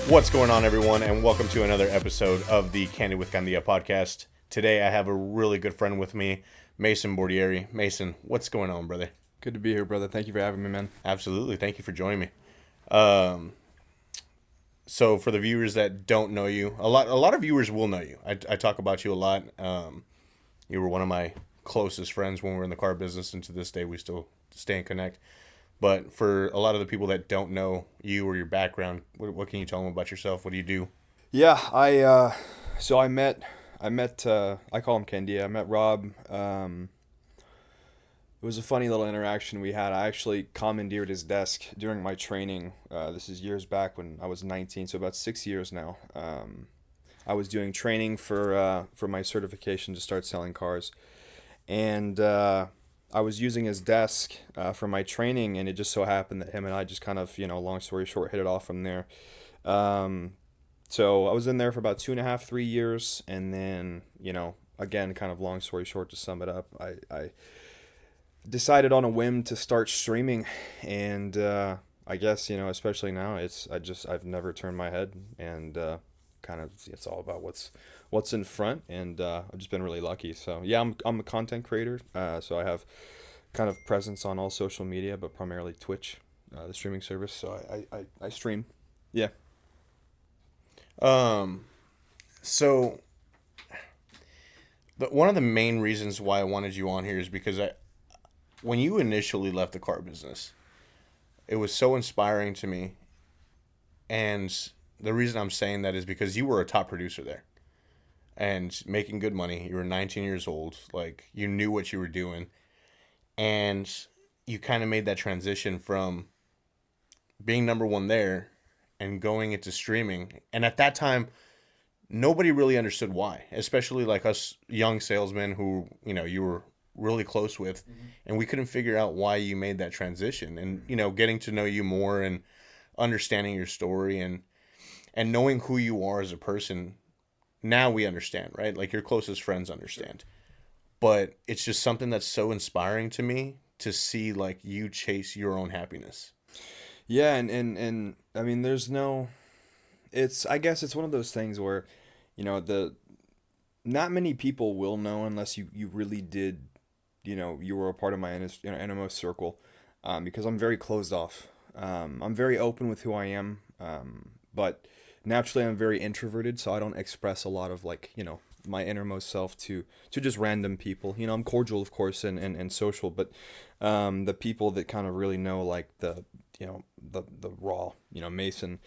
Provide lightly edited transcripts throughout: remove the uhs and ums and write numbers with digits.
What's going on, everyone, and welcome to another episode of the Candid with Candia podcast. Today, I have a really good friend with me, Mason Bordieri. Mason, what's going on, brother? Good to be here, brother. Thank you for having me, man. Absolutely. Thank you for joining me. Um, so, for the viewers that don't know you, a lot of viewers will know you. I talk about you a lot. You were one of my closest friends when we were in the car business, and to this day, we still stay in connect. But for a lot of the people that don't know you or your background, what can you tell them about yourself? What do you do? Yeah, I call him Candia. I met Rob. It was a funny little interaction we had. I actually commandeered his desk during my training. This is years back when I was 19, so about 6 years now. I was doing training for my certification to start selling cars, and I was using his desk for my training, and it just so happened that him and I just kind of, long story short, hit it off from there. Um, so I was in there for about 2.5, 3 years, and then, again, kind of long story short, to sum it up, I decided on a whim to start streaming, and I guess, especially now, I've never turned my head, and kind of it's all about what's in front, and I've just been really lucky. So yeah, I'm a content creator, so I have kind of presence on all social media, but primarily Twitch, the streaming service. So I stream. Yeah. Um, so one of the main reasons why I wanted you on here is because when you initially left the car business, it was so inspiring to me. And the reason I'm saying that is because you were a top producer there and making good money. You were 19 years old. Like, you knew what you were doing. And you kind of made that transition from being number one there and going into streaming. And at that time, nobody really understood why, especially like us young salesmen who, you were really close with, and we couldn't figure out why you made that transition. And, getting to know you more and understanding your story and knowing who you are as a person, now we understand, right? Like, your closest friends understand. But it's just something that's so inspiring to me to see, like, you chase your own happiness. Yeah, and I mean, I guess it's one of those things where, the not many people will know unless you really did, you were a part of my innermost circle, because I'm very closed off. I'm very open with who I am, but naturally I'm very introverted, so I don't express a lot of, like, my innermost self to just random people. I'm cordial, of course, and social, but the people that kind of really know, like, the raw, Mason,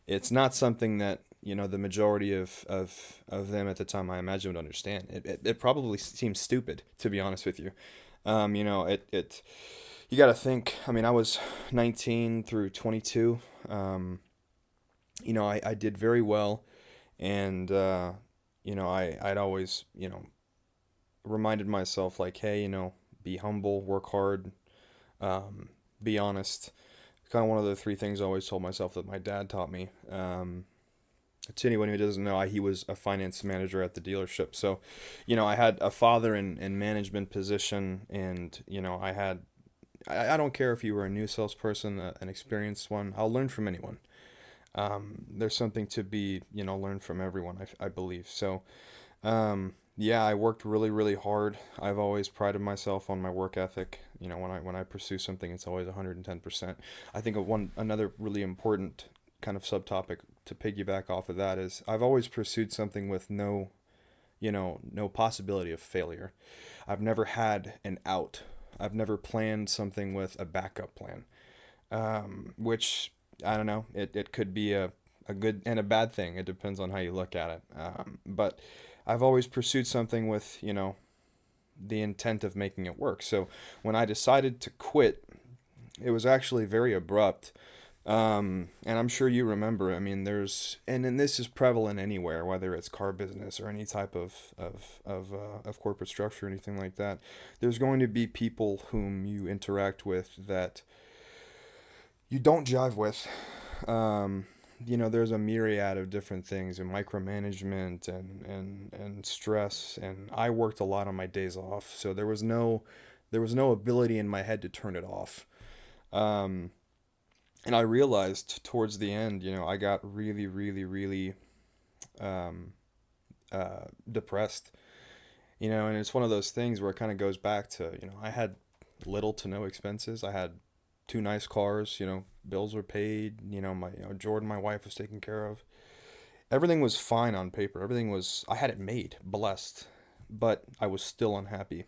it's not something that, the majority of them at the time, I imagine, would understand. It probably seems stupid, to be honest with you. You got to think, I mean, I was 19 through 22. I did very well, and I'd always, reminded myself, like, hey, be humble, work hard, be honest. Kind of one of the three things I always told myself that my dad taught me. To anyone who doesn't know, he was a finance manager at the dealership. So, I had a father in management position, and, I don't care if you were a new salesperson, an experienced one. I'll learn from anyone. There's something to be, learned from everyone, I believe. So, yeah, I worked really, really hard. I've always prided myself on my work ethic. When I pursue something, it's always 110%. I think another really important kind of subtopic to piggyback off of that is I've always pursued something with no possibility of failure. I've never had an out. I've never planned something with a backup plan, which, I don't know, it could be a good and a bad thing. It depends on how you look at it. But I've always pursued something with, the intent of making it work. So when I decided to quit, it was actually very abrupt. And I'm sure you remember, I mean, and this is prevalent anywhere, whether it's car business or any type of corporate structure or anything like that. There's going to be people whom you interact with that you don't jive with. There's a myriad of different things, and micromanagement and stress, and I worked a lot on my days off, so there was no ability in my head to turn it off. And I realized towards the end, I got really, really, really um, depressed. And it's one of those things where it kind of goes back to, I had little to no expenses. I had two nice cars, bills were paid, Jordan, my wife, was taken care of. Everything was fine on paper. I had it made, blessed, but I was still unhappy.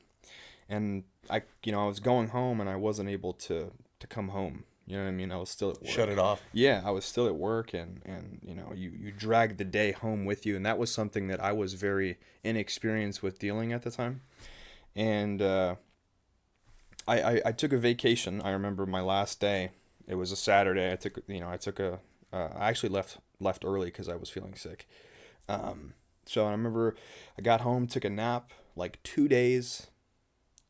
And I was going home and I wasn't able to come home. You know what I mean? I was still at Shut work. it off. Yeah, I was still at work, and you drag the day home with you, and that was something that I was very inexperienced with dealing at the time. And I took a vacation. I remember my last day. It was a Saturday. I actually left early because I was feeling sick. So I remember I got home, took a nap, like 2 days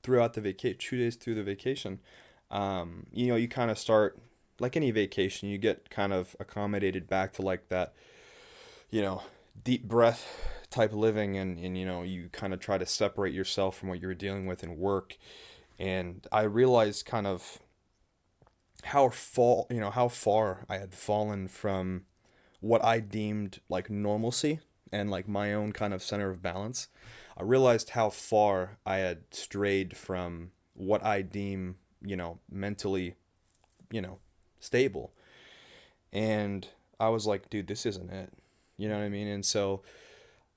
throughout the vacation, 2 days through the vacation. You kind of start, like any vacation, you get kind of accommodated back to like that, you know, deep breath type living, and you kind of try to separate yourself from what you were dealing with in work. And I realized kind of how far I had fallen from what I deemed like normalcy and like my own kind of center of balance. I realized how far I had strayed from what I deem, mentally, you know, stable. And I was like, dude, this isn't it. You know what I mean? And so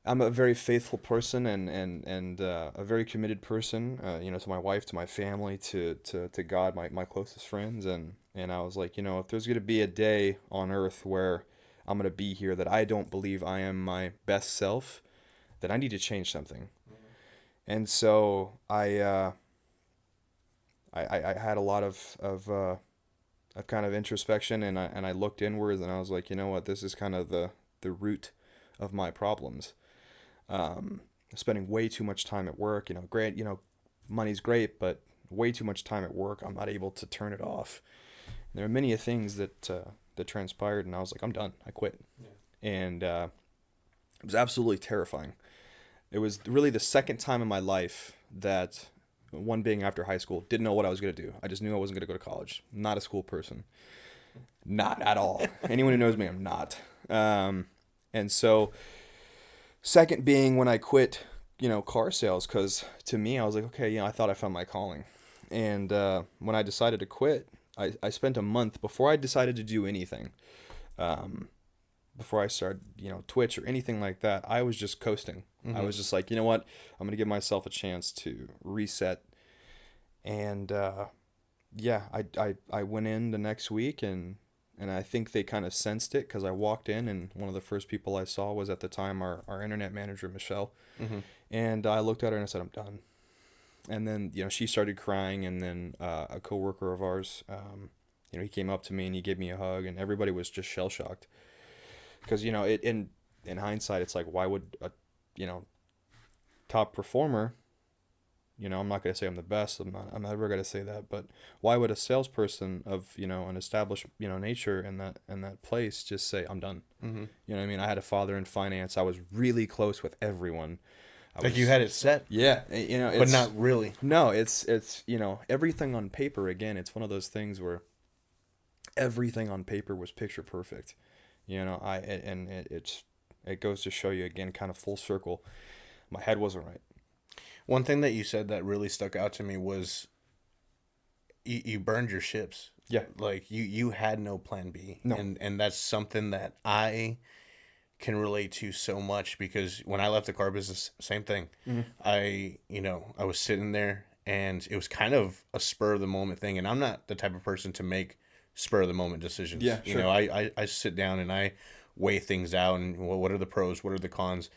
I'm a very faithful person, and a very committed person, to my wife, to my family, to God, my closest friends. And I was like, if there's going to be a day on earth where I'm going to be here that I don't believe I am my best self, then I need to change something. And so I had a lot of kind of introspection, and I looked inwards, and I was like, you know what, this is kind of the root of my problems. Spending way too much time at work. Great, money's great, but way too much time at work. I'm not able to turn it off. And there are many things that transpired, and I was like, I'm done. I quit. Yeah. And it was absolutely terrifying. It was really the second time in my life that, one being after high school, didn't know what I was going to do. I just knew I wasn't going to go to college. Not a school person. Not at all. Anyone who knows me, I'm not. And so, second being when I quit, car sales, because to me, I was like, okay, I thought I found my calling. And when I decided to quit, I spent a month before I decided to do anything. Before I started, Twitch or anything like that, I was just coasting. Mm-hmm. I was just like, you know what? I'm going to give myself a chance to reset. And yeah, I went in the next week, and I think they kind of sensed it, because I walked in, and one of the first people I saw was at the time our internet manager, Michelle. Mm-hmm. And I looked at her and I said, I'm done. And then, she started crying, and then a coworker of ours, he came up to me and he gave me a hug, and everybody was just shell shocked. Because, in hindsight, it's like, why would a, top performer, I'm not going to say I'm the best, I'm never going to say that, but why would a salesperson of, an established, nature in that place just say, I'm done? Mm-hmm. You know what I mean? I had a father in finance. I was really close with everyone. You had it set. Yeah. But not really. No, it's everything on paper, again, it's one of those things where everything on paper was picture perfect. It goes to show you, again, kind of full circle, my head wasn't right. One thing that you said that really stuck out to me was you burned your ships. Yeah. Like you had no plan B. No. And that's something that I can relate to so much, because when I left the car business, same thing. Mm-hmm. I was sitting there, and it was kind of a spur of the moment thing. And I'm not the type of person to make spur of the moment decisions. Yeah, sure. I sit down and I weigh things out, and what are the pros, what are the cons,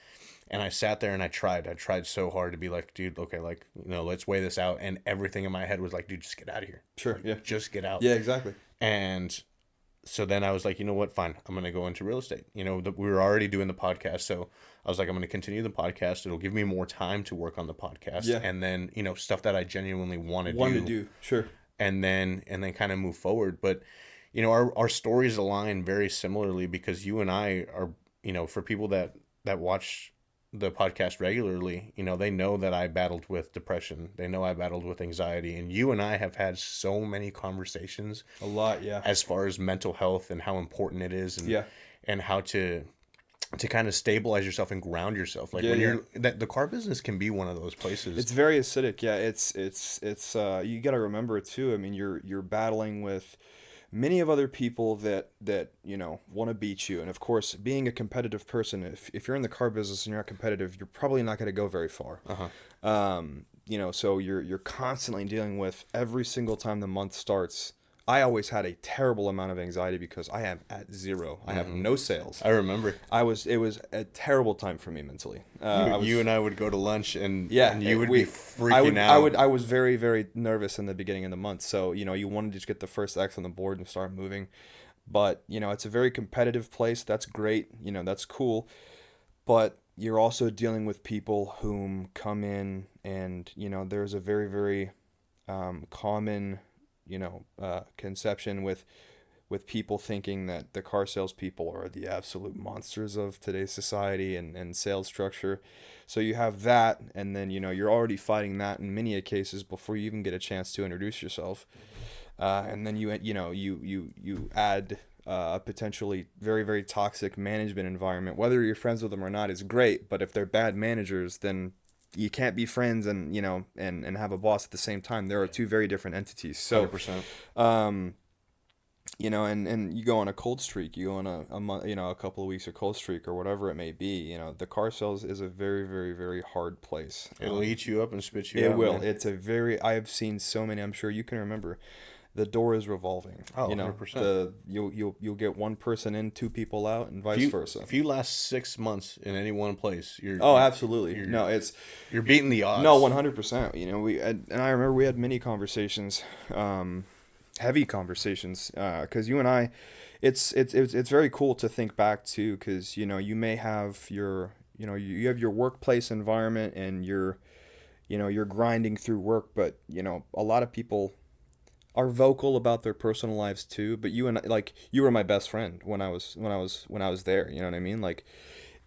and I sat there and I tried so hard to be like, dude, okay, like, let's weigh this out, and everything in my head was like, dude, just get out of here. Sure. Yeah. Just get out. Yeah, exactly. And so then I was like, you know what, fine, I'm gonna go into real estate. We were already doing the podcast, so I was like, I'm gonna continue the podcast. It'll give me more time to work on the podcast. Yeah. And then stuff that I genuinely want to do. Sure. And then kind of move forward. But our stories align very similarly, because you and I are, for people that watch the podcast regularly, you know, they know that I battled with depression. They know I battled with anxiety, and you and I have had so many conversations A lot, yeah. as far as mental health and how important it is, Yeah. and how to kind of stabilize yourself and ground yourself. Like Yeah, when yeah. you're that the car business can be one of those places. It's very acidic. Yeah, it's you got to remember too. I mean, you're battling with many of other people that want to beat you, and of course, being a competitive person, if you're in the car business and you're not competitive, you're probably not going to go very far. Uh-huh. So you're constantly dealing with every single time the month starts. I always had a terrible amount of anxiety because I am at zero. I have no sales. I remember It was a terrible time for me mentally. you and I would go to lunch, and Yeah, and you would be freaking I would, out. I was very, very nervous in the beginning of the month. So, you wanted to just get the first X on the board and start moving. But, it's a very competitive place. That's great. That's cool. But you're also dealing with people whom come in and, there's a very, very common, conception with people thinking that the car salespeople are the absolute monsters of today's society and sales structure. So you have that, and then you're already fighting that in many cases before you even get a chance to introduce yourself. And then you add a potentially very, very toxic management environment. Whether you're friends with them or not is great, but if they're bad managers, then you can't be friends and and have a boss at the same time. There are two very different entities. So 100%. and you go on a cold streak, you go on a month, a couple of weeks of cold streak or whatever it may be. The car sales is a very, very, very hard place. It'll eat you up and spit you out. It will. Man. It's a very. I have seen so many. I'm sure you can remember. The door is revolving. Oh, 100%. You'll get one person in, two people out, and vice versa. If you last 6 months in any one place, Absolutely. You're beating the odds. No, 100%. And I remember we had many conversations, heavy conversations, because you and I, it's very cool to think back to, because you may have your you have your workplace environment and you're grinding through work, but a lot of people are vocal about their personal lives too. But you and I, like, you were my best friend when I was there. You know what I mean? Like,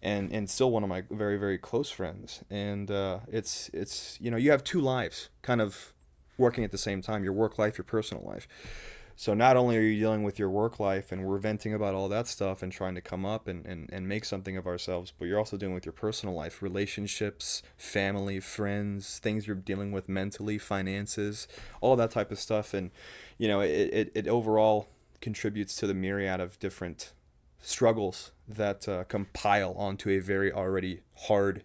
and still one of my very, very close friends. And it's you have two lives kind of working at the same time: your work life, your personal life. So not only are you dealing with your work life and we're venting about all that stuff and trying to come up and make something of ourselves, but you're also dealing with your personal life, relationships, family, friends, things you're dealing with mentally, finances, all that type of stuff. And, it overall contributes to the myriad of different struggles that compile onto a very already hard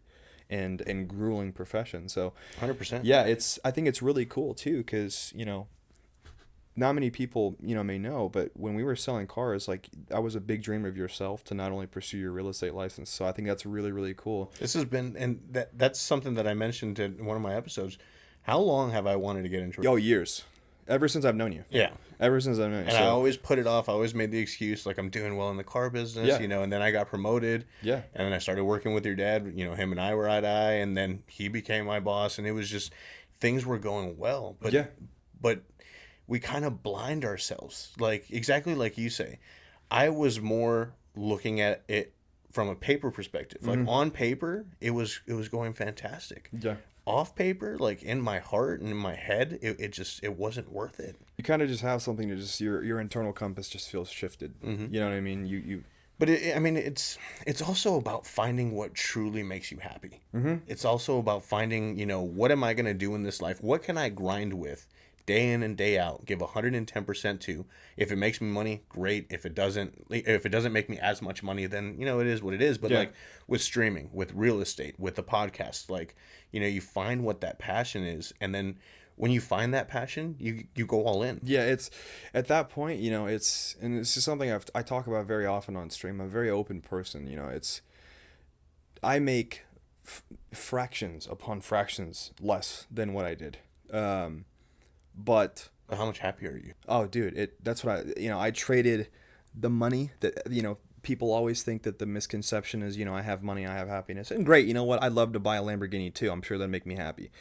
and grueling profession. So 100%. yeah, I think it's really cool too, because, not many people, may know, but when we were selling cars, like, I was a big dreamer of yourself to not only pursue your real estate license. So I think that's really, really cool. This has been, and that's something that I mentioned in one of my episodes. How long have I wanted to get into it? Oh, years. Ever since I've known you. Yeah. Ever since I've known you. And I always put it off. I always made the excuse, like, I'm doing well in the car business, Yeah. and then I got promoted. Yeah. And then I started working with your dad. Him and I were eye to eye, and then he became my boss, and it was just, things were going well. But, Yeah. But we kind of blind ourselves. Like, exactly like you say. I was more looking at it from a paper perspective. Like, on paper, it was going fantastic. Yeah. Off paper, like, in my heart and in my head, it wasn't worth it. You kind of just have something to just, your internal compass just feels shifted. Mm-hmm. You know what I mean? You But it's also about finding what truly makes you happy. Mm-hmm. It's also about finding, what am I going to do in this life? What can I grind with day in and day out? Give 110% to. If it makes me money, great. If it doesn't make me as much money, then, it is what it is. But like with streaming, with real estate, with the podcast, like, you find what that passion is, and then when you find that passion, you go all in. Yeah, it's at that point, and this is something I talk about very often on stream. I'm a very open person. I make fractions upon fractions less than what I did. But How much happier are you? oh, dude, that's what I traded the money that, people always think that the misconception is, I have money, I have happiness. And great, you know what? I'd love to buy a Lamborghini too. I'm sure that'd make me happy.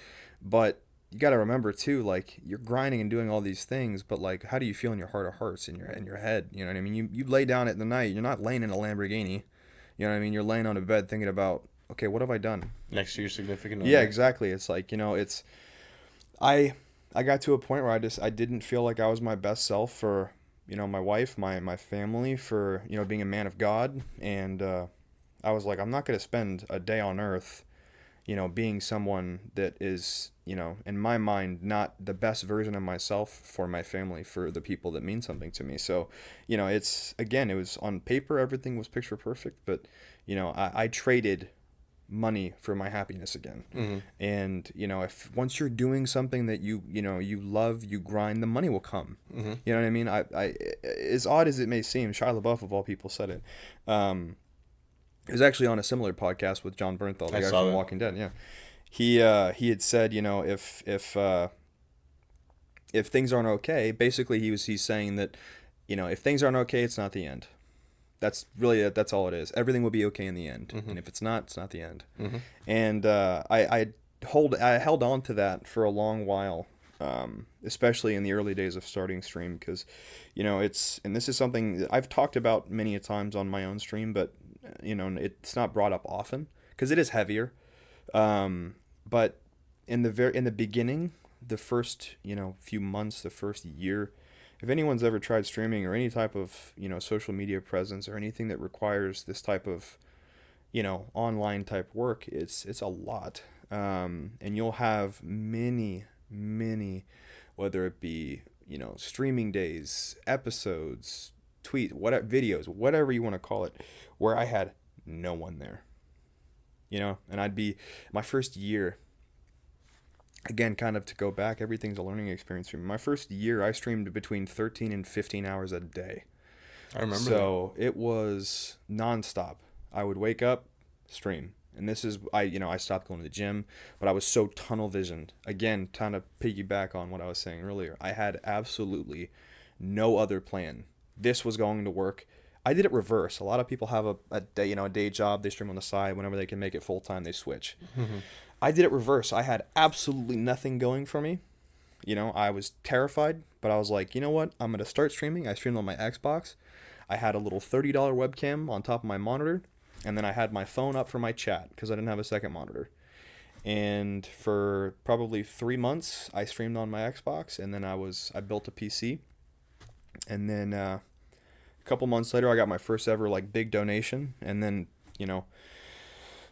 But you got to remember too, like, you're grinding and doing all these things, but like, how do you feel in your heart of hearts, in your head? You lay down at the night, you're not laying in a Lamborghini. You know what I mean? You're laying on a bed thinking about okay, what have I done? Next to your significant other. Yeah, exactly. It's like, I I got to a point where I didn't feel like I was my best self for, my wife, my family, for, being a man of God. And I was like, I'm not going to spend a day on earth, being someone that is, in my mind, not the best version of myself for my family, for the people that mean something to me. So, it was on paper, everything was picture perfect, but, I traded money for my happiness again. Mm-hmm. And, if once you're doing something that you love, you grind, the money will come. Mm-hmm. You know what I mean? As odd as it may seem, Shia LaBeouf of all people said it. It was actually on a similar podcast with John Bernthal, the I guy saw from that. Walking Dead. Yeah, he had said, if things aren't okay, basically he's saying that, if things aren't okay, it's not the end. That's all it is. Everything will be okay in the end, Mm-hmm. and if it's not, it's not the end. Mm-hmm. And I held on to that for a long while, especially in the early days of starting stream, because, and this is something that I've talked about many a times on my own stream, but it's not brought up often because it is heavier. But in the beginning, the first few months, the first year, if anyone's ever tried streaming or any type of social media presence or anything that requires this type of online type work, it's a lot. And you'll have many, whether it be streaming days, episodes, tweet, whatever, videos, whatever you want to call it, where I had no one there. And I'd be my first year. Again, kind of to go back, everything's a learning experience for me. My first year, I streamed between 13 and 15 hours a day. I remember So it was nonstop. I would wake up, stream. And this is, I stopped going to the gym, but I was so tunnel visioned. Again, trying to piggyback on what I was saying earlier. I had absolutely no other plan. This was going to work. I did it reverse. A lot of people have a day job. They stream on the side. Whenever they can make it full time, they switch. that. Mm-hmm. I did it reverse. I had absolutely nothing going for me. I was terrified, but I was like, you know what? I'm going to start streaming. I streamed on my Xbox. I had a little $30 webcam on top of my monitor, and then I had my phone up for my chat because I didn't have a second monitor. And for probably 3 months, I streamed on my Xbox, and then I built a PC. And then a couple months later, I got my first ever big donation, and then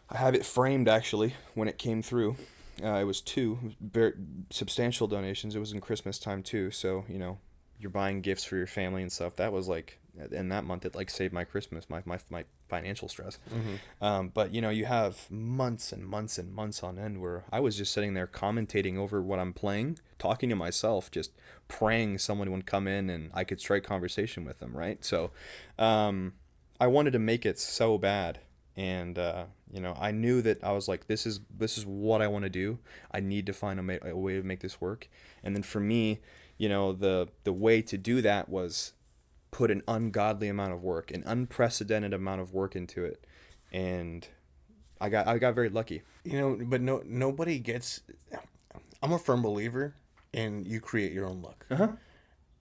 I have it framed actually when it came through. It was two very substantial donations. It was in Christmas time too, so you're buying gifts for your family and stuff. That was in that month it saved my Christmas, my financial stress. Mm-hmm. But you have months and months and months on end where I was just sitting there commentating over what I'm playing, talking to myself, just praying someone would come in and I could strike conversation with them, right? So I wanted to make it so bad. And I knew that I was like, this is what I want to do. I need to find a way to make this work. And then for me, the way to do that was put an ungodly amount of work, an unprecedented amount of work into it, and I got very lucky. But nobody gets. I'm a firm believer in you create your own luck. Uh-huh.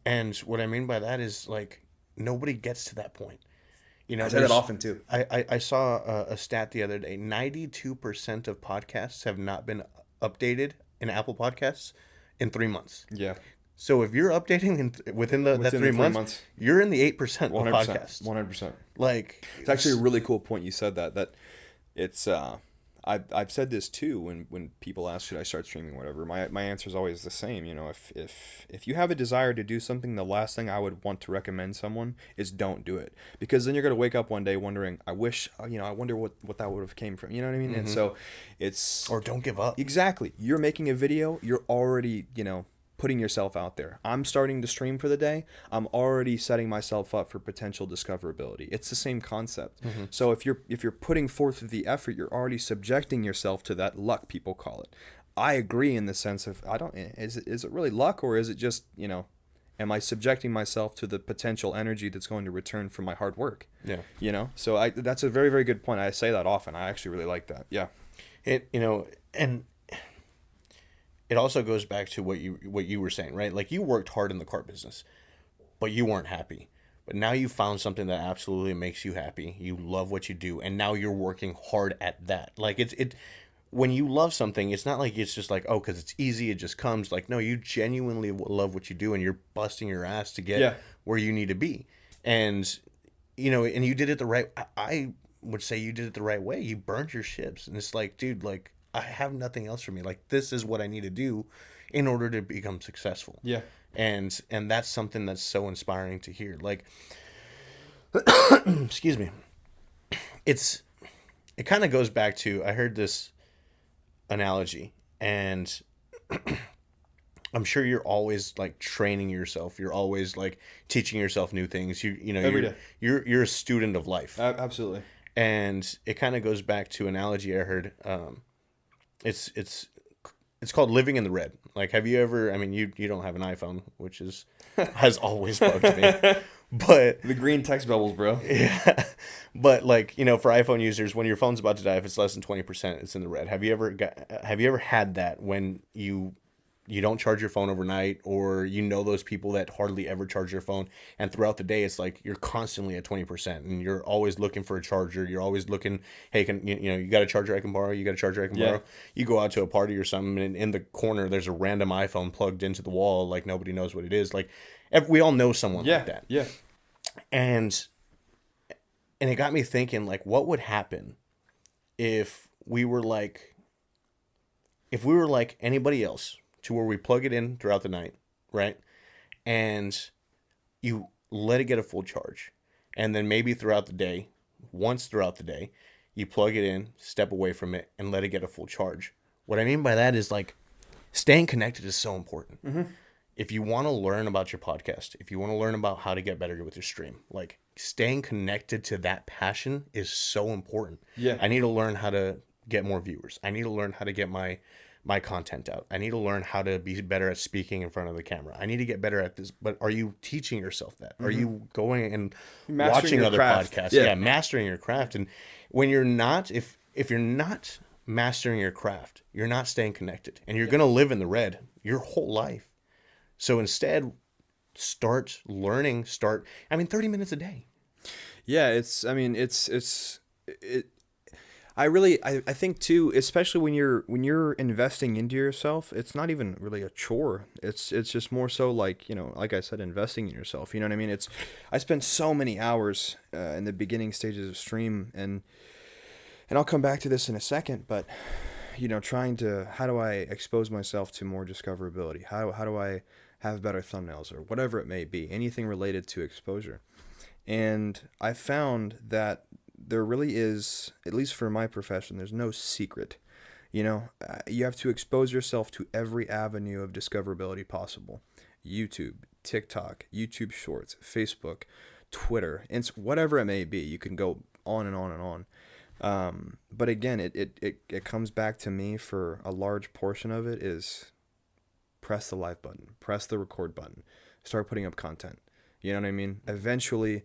And what I mean by that is nobody gets to that point. I say that often too. I saw a stat the other day. 92% of podcasts have not been updated in Apple Podcasts in 3 months. Yeah. So if you're updating within that 3 months, you're in the 8% of 100%, podcasts. 100%. It's actually a really cool point you said that it's I've said this too when people ask should I start streaming or whatever. My answer is always the same. If you have a desire to do something, the last thing I would want to recommend someone is don't do it, because then you're gonna wake up one day wondering, I wonder what that would have came from. You know what I mean? Mm-hmm. And so it's, or don't give up. Exactly. You're making a video. You're already putting yourself out there. I'm starting to stream for the day. I'm already setting myself up for potential discoverability. It's the same concept. Mm-hmm. So if you're putting forth the effort, you're already subjecting yourself to that luck, people call it. I agree in the sense of is it really luck, or is it just am I subjecting myself to the potential energy that's going to return from my hard work? Yeah. So that's a very, very good point. I say that often. I actually really like that. Yeah. And it also goes back to what you were saying, right? You worked hard in the car business, but you weren't happy. But now you found something that absolutely makes you happy. You love what you do, and now you're working hard at that. Like it when you love something, it's not like it's just like, oh, because it's easy, it just comes. Like, no, you genuinely love what you do, and you're busting your ass to get Yeah. where you need to be. And, and you did it the right, I would say you did it the right way. You burned your ships. And it's like, dude, like, I have nothing else for me. Like, this is what I need to do in order to become successful. Yeah. And that's something that's so inspiring to hear. Like, excuse me. It kind of goes back to, I heard this analogy, and I'm sure you're always like training yourself. You're always like teaching yourself new things. Every day. You're a student of life. Absolutely. And it kind of goes back to an analogy I heard. It's called living in the red. Like, have you ever? I mean, you don't have an iPhone, which has always bugged me. But The green text bubbles, bro. yeah, but like, for iPhone users, when your phone's about to die, if it's less than 20%, it's in the red. Have you ever had that when you don't charge your phone overnight, or those people that hardly ever charge their phone, and throughout the day it's like you're constantly at 20%, and you're always looking for a charger. You're always looking, hey, you got a charger I can borrow? You got a charger I can borrow? You go out to a party or something, and in the corner there's a random iPhone plugged into the wall, like nobody knows what it is. Like, we all know someone like that. Yeah. And it got me thinking, like, what would happen if we were like anybody else, to where we plug it in throughout the night, right? And you let it get a full charge. And then maybe throughout the day, once throughout the day, you plug it in, step away from it, and let it get a full charge. What I mean by that is, like, staying connected is so important. Mm-hmm. If you want to learn about your podcast, if you want to learn about how to get better with your stream, like, staying connected to that passion is so important. Yeah. I need to learn how to get more viewers. I need to learn how to get my content out. I need to learn how to be better at speaking in front of the camera. I need to get better at this. But are you teaching yourself that? Are you going and watching other podcasts? Yeah, mastering your craft. And when you're not, if you're not mastering your craft, you're not staying connected, and you're going to live in the red your whole life. So instead, start learning. 30 minutes a day. Yeah, I think too, especially when you're investing into yourself, it's not even really a chore. It's just more so like, like I said, investing in yourself. You know what I mean? I spent so many hours in the beginning stages of stream, and I'll come back to this in a second, but how do I expose myself to more discoverability? How do I have better thumbnails, or whatever it may be, anything related to exposure. And I found that there really is, at least for my profession, there's no secret. You have to expose yourself to every avenue of discoverability possible. YouTube, TikTok, YouTube Shorts, Facebook, Twitter, and whatever it may be. You can go on and on and on. But again, it comes back to me, for a large portion of it, is press the live button, press the record button, start putting up content. You know what I mean? Eventually,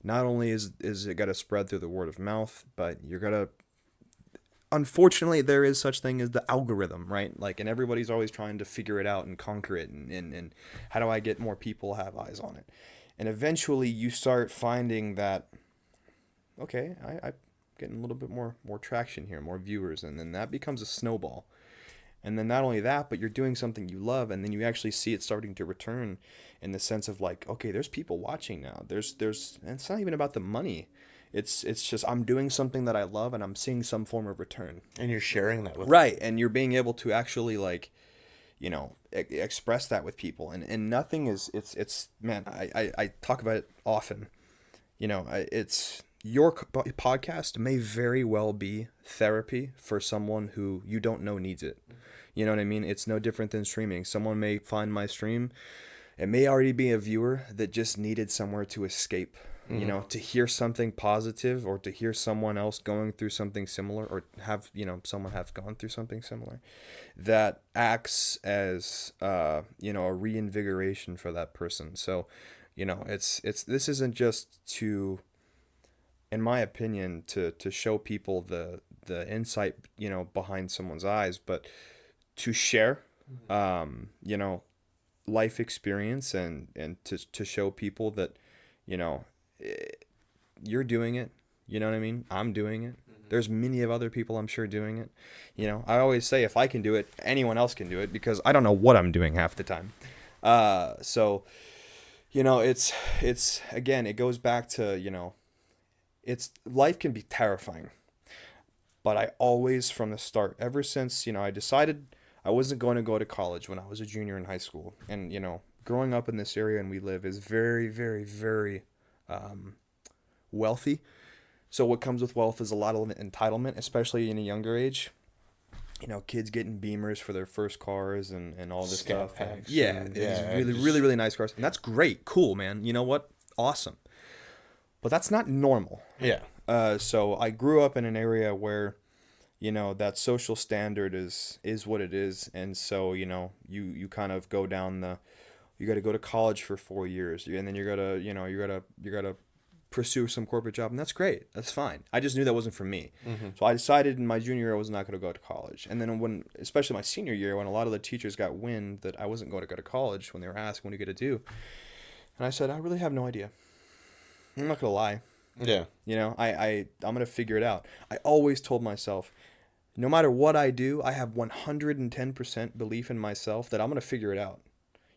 not only is it got to spread through the word of mouth, but you're going to, unfortunately, there is such thing as the algorithm, right? Like, and everybody's always trying to figure it out and conquer it, and how do I get more people to have eyes on it? And eventually you start finding that, okay, I'm getting a little bit more traction here, more viewers, and then that becomes a snowball. And then not only that, but you're doing something you love, and then you actually see it starting to return, in the sense of like, okay, there's people watching now. There's and it's not even about the money. It's just, I'm doing something that I love, and I'm seeing some form of return. And you're sharing that with them. And you're being able to actually, like, express that with people. And nothing is, it's man, I talk about it often. It's, your podcast may very well be therapy for someone who you don't know needs it. You know what I mean? It's no different than streaming. Someone may find my stream. It may already be a viewer that just needed somewhere to escape, to hear something positive, or to hear someone else going through something similar, or have, someone have gone through something similar, that acts as, a reinvigoration for that person. So, this isn't just to, in my opinion, to show people the insight, behind someone's eyes, but to share, life experience, and to show people that, you know, you're doing it. You know what I mean? I'm doing it. There's many of other people I'm sure doing it. You know, I always say if I can do it, anyone else can do it because I don't know what I'm doing half the time. So, you know, it's again, it goes back to, you know, it's life can be terrifying. But I always from the start, ever since, you know, I decided I wasn't going to go to college when I was a junior in high school. And, you know, growing up in this area and we live is very, very, very wealthy. So what comes with wealth is a lot of entitlement, especially in a younger age. You know, kids getting Beamers for their first cars and all this Scat stuff. packs Yeah, and- these yeah, really, just- really, really nice cars. And that's great. Cool, man. You know what? Awesome. But that's not normal. Yeah. So I grew up in an area where, you know, that social standard is what it is. And so, you know, you kind of go down you got to go to college for 4 years. And then you got to, you know, you got to pursue some corporate job, and that's great. That's fine. I just knew that wasn't for me. So I decided in my junior year I was not going to go to college. And then when, especially my senior year, when a lot of the teachers got wind that I wasn't going to go to college, when they were asked, what are you going to do? And I said, I really have no idea. I'm not going to lie. Yeah. You know, I'm going to figure it out. I always told myself, no matter what I do, I have 110% belief in myself that I'm going to figure it out.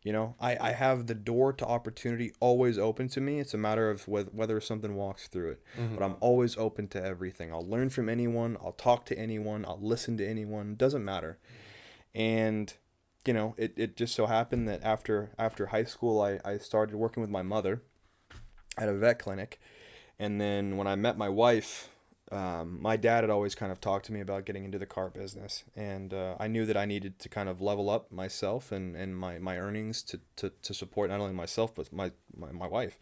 You know, I have the door to opportunity always open to me. It's a matter of whether something walks through it. But I'm always open to everything. I'll learn from anyone. I'll talk to anyone. I'll listen to anyone. It doesn't matter. And, you know, it just so happened that after high school, I started working with my mother at a vet clinic. And then when I met my wife, my dad had always kind of talked to me about getting into the car business. And I knew that I needed to kind of level up myself and my earnings to support not only myself, but my wife.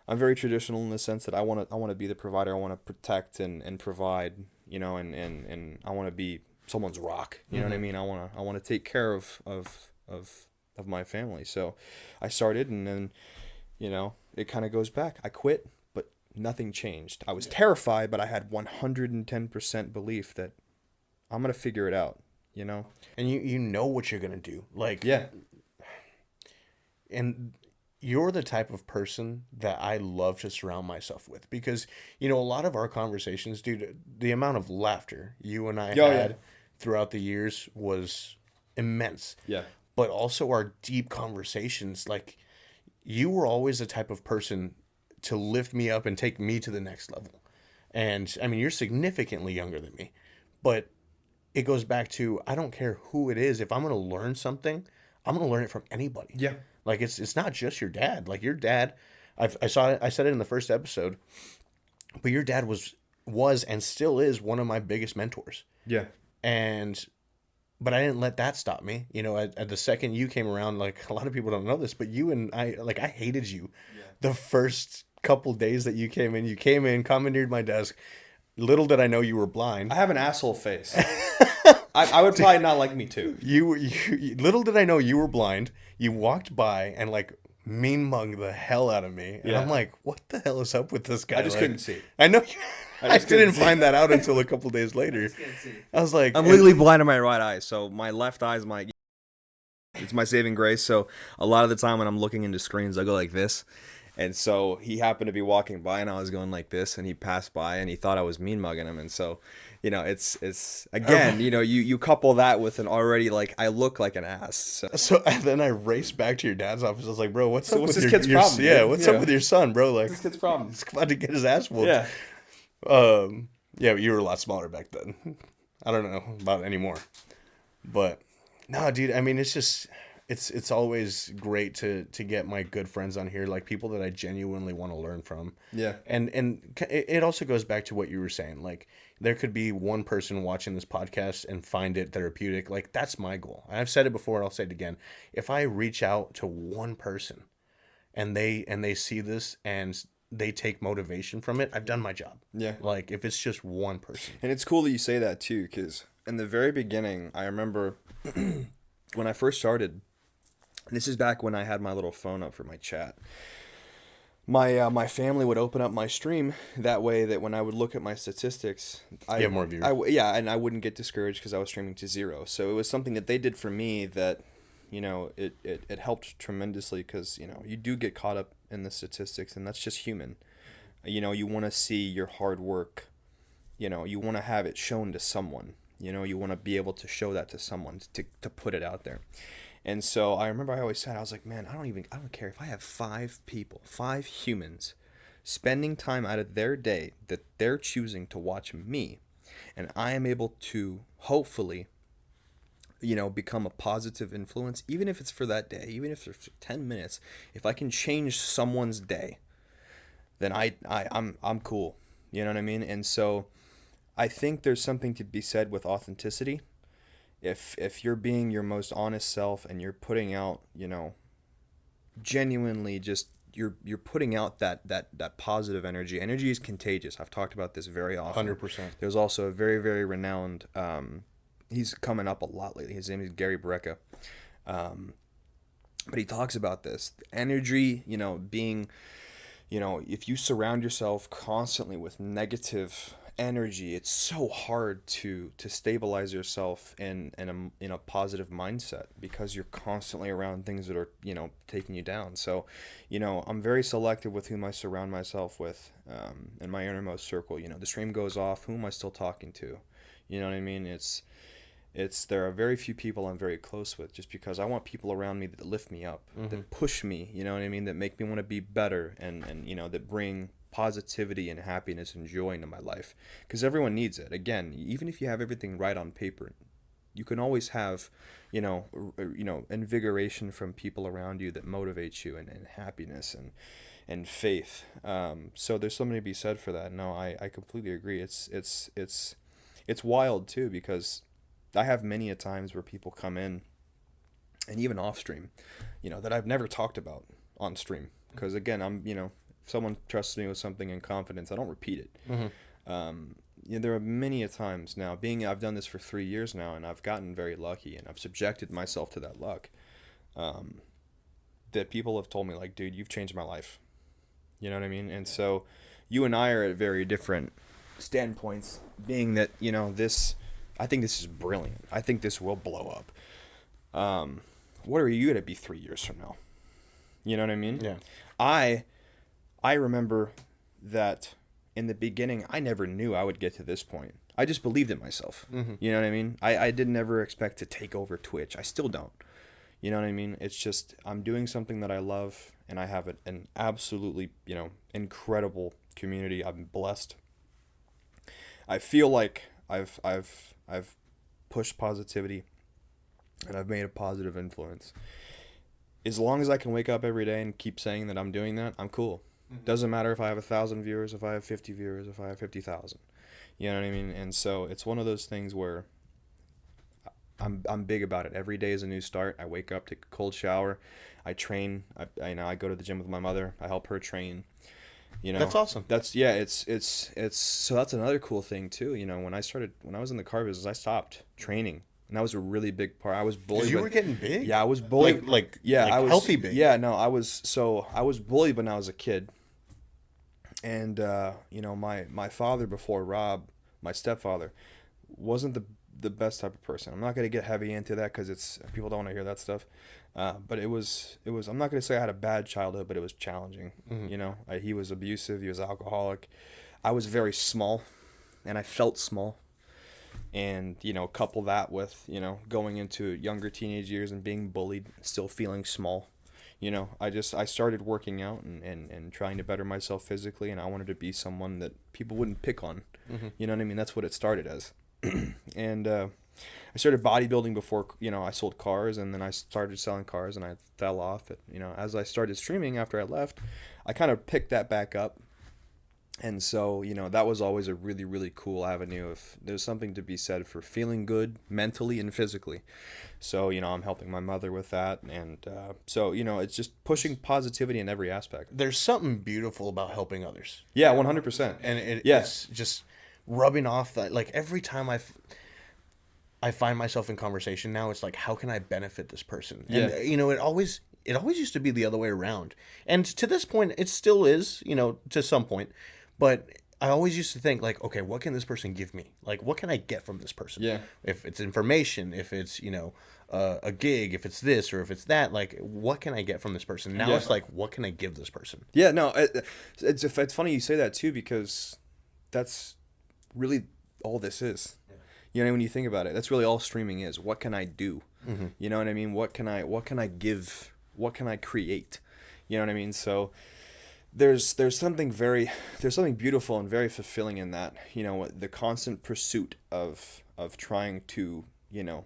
I'm very traditional in the sense that I want to be the provider. I want to protect and provide, you know, and I want to be someone's rock. You know what I mean? I want to take care of my family. So I started, and then, you know, it kind of goes back. I quit, but nothing changed. I was terrified, but I had 110% belief that I'm going to figure it out, you know? And you know what you're going to do. Like, Yeah. And you're the type of person that I love to surround myself with because, you know, a lot of our conversations, dude, the amount of laughter you and I had throughout the years was immense. Yeah. But also our deep conversations, like, you were always the type of person to lift me up and take me to the next level. And I mean, you're significantly younger than me, but it goes back to, I don't care who it is. If I'm going to learn something, I'm going to learn it from anybody. Yeah. Like, it's not just your dad. Like, your dad, I said it in the first episode, but your dad was and still is one of my biggest mentors. Yeah. But I didn't let that stop me. You know, at the second you came around, like, a lot of people don't know this, but you and I, like, I hated you the first couple days that you came in, commandeered my desk. Little did I know you were blind. I have an asshole face. I would probably not like me too. Little did I know you were blind. You walked by and, like, mean mugged the hell out of me. And I'm like, what the hell is up with this guy? I just like, couldn't see. I know. I didn't see. find that out until a couple days later. I was like, I'm legally blind in my right eye, so my left eye is it's my saving grace. So a lot of the time when I'm looking into screens, I go like this. And so he happened to be walking by, and I was going like this, and he passed by, and he thought I was mean mugging him. And so, you know, it's again, you know, you couple that with an already, like, I look like an ass. So and then I raced back to your dad's office. I was like, bro, what's up with this your kid's your- problem? Yeah, Dude? what's up with your son, bro? Like, This kid's problem. he's about to get his ass whooped. Yeah. Yeah, but you were a lot smaller back then. I don't know about anymore. But no, dude, I mean, it's just it's always great to get my good friends on here, like people that I genuinely want to learn from. Yeah. And it also goes back to what you were saying. Like, there could be one person watching this podcast and find it therapeutic. Like, that's my goal. And I've said it before, I'll say it again. If I reach out to one person and they see this and they take motivation from it, I've done my job. Yeah. Like, if it's just one person. And it's cool that you say that too, because in the very beginning, I remember when I first started, and this is back when I had my little phone up for my chat. My family would open up my stream that way that when I would look at my statistics, I have more viewers. and I wouldn't get discouraged because I was streaming to 0. So it was something that they did for me that, you know, it helped tremendously because, you know, you do get caught up in the statistics, and that's just human. You know, you want to see your hard work, you know, you want to have it shown to someone. You know, you want to be able to show that to someone, to put it out there. And so I remember I always said, I was like, man, I don't care if I have 5 people, 5 humans spending time out of their day that they're choosing to watch me, and I am able to hopefully, you know, become a positive influence, even if it's for that day, even if it's for 10 minutes. If I can change someone's day, then I'm cool. You know what I mean? And so I think there's something to be said with authenticity. If you're being your most honest self and you're putting out, you know, genuinely just you're putting out that positive energy. Energy is contagious. I've talked about this very often. 100%. There's also a very, very renowned he's coming up a lot lately. His name is Gary Brecka. But he talks about this. Energy, you know, being, you know, if you surround yourself constantly with negative energy, it's so hard to stabilize yourself in a positive mindset, because you're constantly around things that are, you know, taking you down. So, you know, I'm very selective with whom I surround myself with, in my innermost circle. You know, the stream goes off, who am I still talking to? You know what I mean? There are very few people I'm very close with, just because I want people around me that lift me up, that push me, you know what I mean, that make me want to be better, and you know, that bring positivity and happiness and joy into my life, because everyone needs it. Again, even if you have everything right on paper, you can always have, you know, invigoration from people around you that motivate you, and happiness and faith. So there's something to be said for that. No, I completely agree. It's wild too, because I have many a times where people come in, and even off stream, you know, that I've never talked about on stream, because again, I'm, you know, if someone trusts me with something in confidence, I don't repeat it. You know, there are many a times now, I've done this for 3 years now, and I've gotten very lucky, and I've subjected myself to that luck, that people have told me, like, dude, you've changed my life. You know what I mean? And so you and I are at very different standpoints, being that, you know, I think this is brilliant. I think this will blow up. What are you going to be 3 years from now? You know what I mean? Yeah. I remember that in the beginning, I never knew I would get to this point. I just believed in myself. You know what I mean? I didn't ever expect to take over Twitch. I still don't. You know what I mean? It's just, I'm doing something that I love, and I have an absolutely, you know, incredible community. I'm blessed. I feel like I've pushed positivity, and I've made a positive influence. As long as I can wake up every day and keep saying that I'm doing that, I'm cool. Doesn't matter if I have 1,000 viewers, if I have 50 viewers, if I have 50,000. You know what I mean? And so it's one of those things where I'm big about it. Every day is a new start. I wake up, take a cold shower, I train. I go to the gym with my mother. I help her train. You know, That's awesome. That's, yeah. It's so that's another cool thing too. You know, when I was in the car business, I stopped training, and that was a really big part. I was bullied. 'Cause you were getting big. Yeah, I was bullied. I was healthy big. Yeah, no, I was bullied when I was a kid, and you know, my father before Rob, my stepfather, wasn't the best type of person. I'm not gonna get heavy into that because it's people don't want to hear that stuff. But it was. I'm not gonna say I had a bad childhood, but it was challenging. You know, he was abusive. He was alcoholic. I was very small, and I felt small. And, you know, couple that with, you know, going into younger teenage years and being bullied, still feeling small. You know, I started working out and trying to better myself physically, and I wanted to be someone that people wouldn't pick on. You know what I mean? That's what it started as. And I started bodybuilding before, you know, I sold cars, and then I started selling cars, and I fell off. You know, as I started streaming after I left, I kind of picked that back up. And so, you know, that was always a really, really cool avenue of, there's something to be said for feeling good mentally and physically. So, you know, I'm helping my mother with that. And so, you know, it's just pushing positivity in every aspect. There's something beautiful about helping others. Yeah, 100%. And it's just rubbing off that, like, every time I find myself in conversation now, it's like, how can I benefit this person? And, you know, it always used to be the other way around. And to this point, it still is, you know, to some point. But I always used to think, like, okay, what can this person give me? Like, what can I get from this person? Yeah. If it's information, if it's, you know, a gig, if it's this or if it's that, like, what can I get from this person? Now it's like, what can I give this person? Yeah, no, it's funny you say that too, because that's really all this is. You know, when you think about it, that's really all streaming is. What can I do? You know what I mean? What can I give? What can I create? You know what I mean? So there's something beautiful and very fulfilling in that. You know, the constant pursuit of trying to, you know,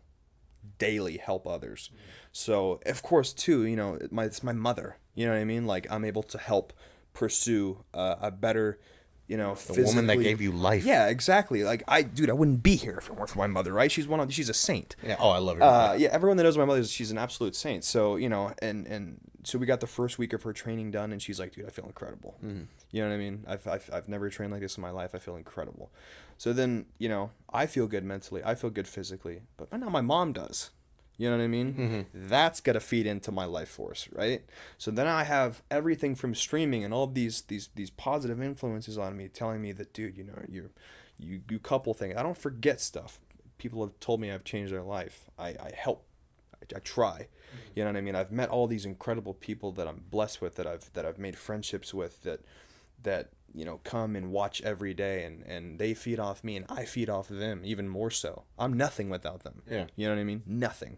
daily help others. So of course too, you know, it's my mother. You know what I mean? Like, I'm able to help pursue a better, you know, The woman that gave you life. Yeah, exactly. Like, I wouldn't be here if it weren't for my mother, right? She's a saint. Yeah. Oh, I love your mother. Yeah, everyone that knows my mother, she's an absolute saint. So, you know, and so we got the first week of her training done, and she's like, dude, I feel incredible. You know what I mean? I've never trained like this in my life. I feel incredible. So then, you know, I feel good mentally. I feel good physically. But now my mom does. You know what I mean? That's got to feed into my life force, right? So then I have everything from streaming and all of these positive influences on me telling me that, dude, you know, you couple things. I don't forget stuff. People have told me I've changed their life. I help. I try. You know what I mean? I've met all these incredible people that I'm blessed with, that I've made friendships with, that you know, come and watch every day, and they feed off me and I feed off of them even more so. I'm nothing without them. Yeah. You know what I mean? Nothing.